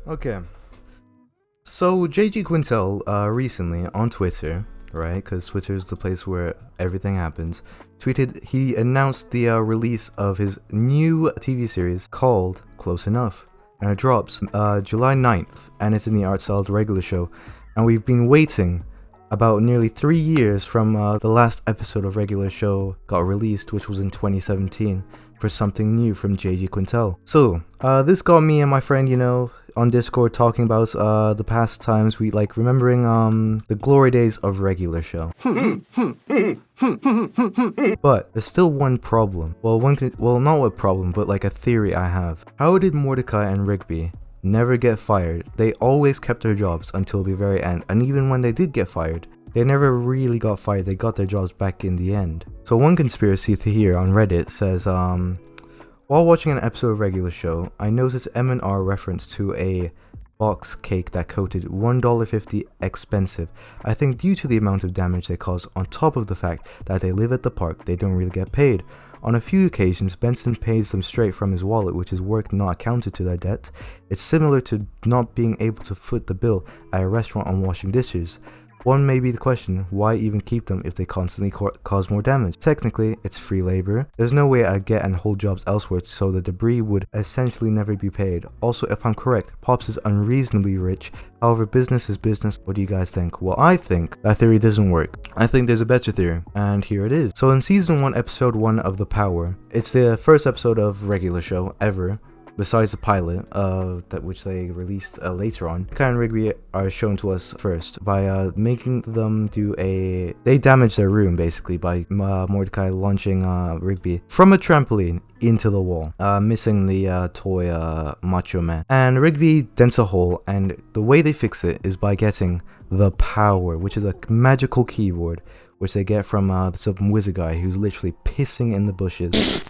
Okay. So JG Quintel recently on Twitter, right? Because Twitter is the place where everything happens. He announced the release of his new TV series called Close Enough, and it drops July 9th, and it's in the art style of the regular show. And we've been waiting about nearly 3 years from the last episode of regular show got released, which was in 2017, for something new from JG Quintel. So this got me and my friend, on Discord talking about the past times, we like remembering the glory days of regular show. But there's still one problem. Well, not a problem, but like a theory I have. How did Mordecai and Rigby never get fired? They always kept their jobs until the very end, and even when they did get fired, they never really got fired. They got their jobs back in the end. So one conspiracy here on Reddit says, while watching an episode of regular show, I noticed M&R reference to a box cake that quoted $1.50 expensive. I think due to the amount of damage they cause, on top of the fact that they live at the park, they don't really get paid. On a few occasions, Benson pays them straight from his wallet, which is work not accounted to their debt. It's similar to not being able to foot the bill at a restaurant on washing dishes. One may be the question, why even keep them if they constantly cause more damage? Technically, it's free labor. There's no way I'd get and hold jobs elsewhere, so the debris would essentially never be paid. Also, if I'm correct, Pops is unreasonably rich. However, business is business. What do you guys think? Well, I think that theory doesn't work. I think there's a better theory, and here it is. So in season 1, episode 1 of The Power, it's the first episode of regular show ever, besides the pilot, which they released later on. Mordecai and Rigby are shown to us first by making them they damage their room basically by Mordecai launching Rigby from a trampoline into the wall, missing the toy Macho Man. And Rigby dents a hole, and the way they fix it is by getting the power, which is a magical keyboard, which they get from some wizard guy who's literally pissing in the bushes.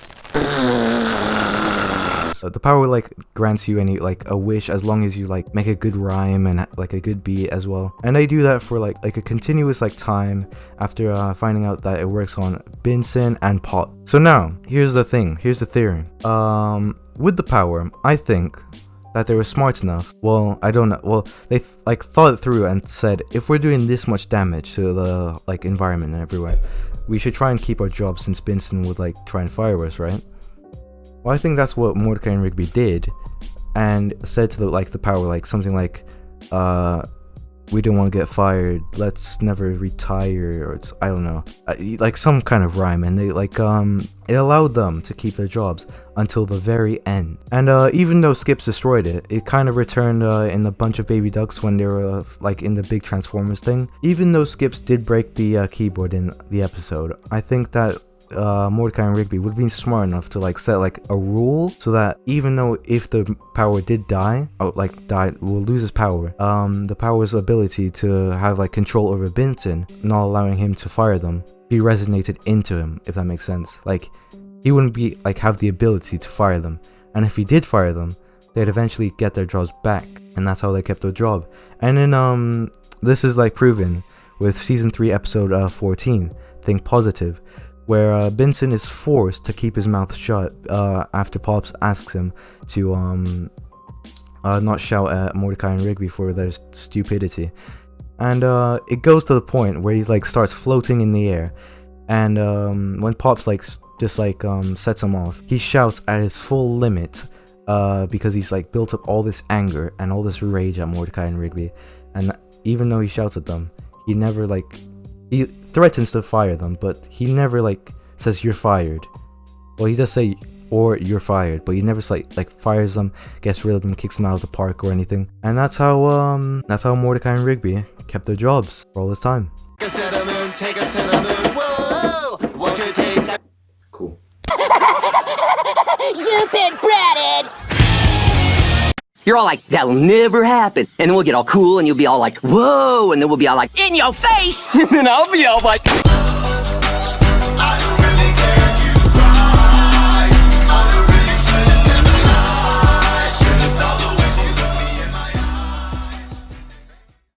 The power grants you a wish as long as you make a good rhyme and a good beat as well. And they do that for like a continuous time after finding out that it works on Benson and Pot. So now here's the theory. With the power, I think that they were smart enough. Well, I don't know. Well, they thought it through and said, if we're doing this much damage to the environment and everywhere, we should try and keep our jobs since Benson would try and fire us, right? Well, I think that's what Mordecai and Rigby did, and said to the power something we don't want to get fired, let's never retire, or I don't know, some kind of rhyme, and they it allowed them to keep their jobs until the very end. And even though Skips destroyed it, it kind of returned in a bunch of baby ducks when they were in the big Transformers thing. Even though Skips did break the keyboard in the episode, I think that Mordecai and Rigby would have been smart enough to set a rule so that even though if the power did die, will lose his power, the power's ability to have control over Benson, not allowing him to fire them, be resonated into him, if that makes sense. He wouldn't be have the ability to fire them, and if he did fire them, they'd eventually get their jobs back, and that's how they kept their job. And then this is proven with season 3 episode 14, Think Positive, where Benson is forced to keep his mouth shut after Pops asks him to not shout at Mordecai and Rigby for their stupidity. And it goes to the point where he starts floating in the air, and when Pops just sets him off, he shouts at his full limit because he's built up all this anger and all this rage at Mordecai and Rigby. And even though he shouts at them, he never he threatens to fire them, but he never says you're fired. Well, he does say or you're fired, but he never fires them, gets rid of them, kicks them out of the park or anything. And that's how Mordecai and Rigby kept their jobs for all this time. Take us to the moon, take us to the moon. Whoa, won't you take that? Cool. You've been bratted. You're all that'll never happen. And then we'll get all cool and you'll be all whoa. And then we'll be all in your face. And then I'll be all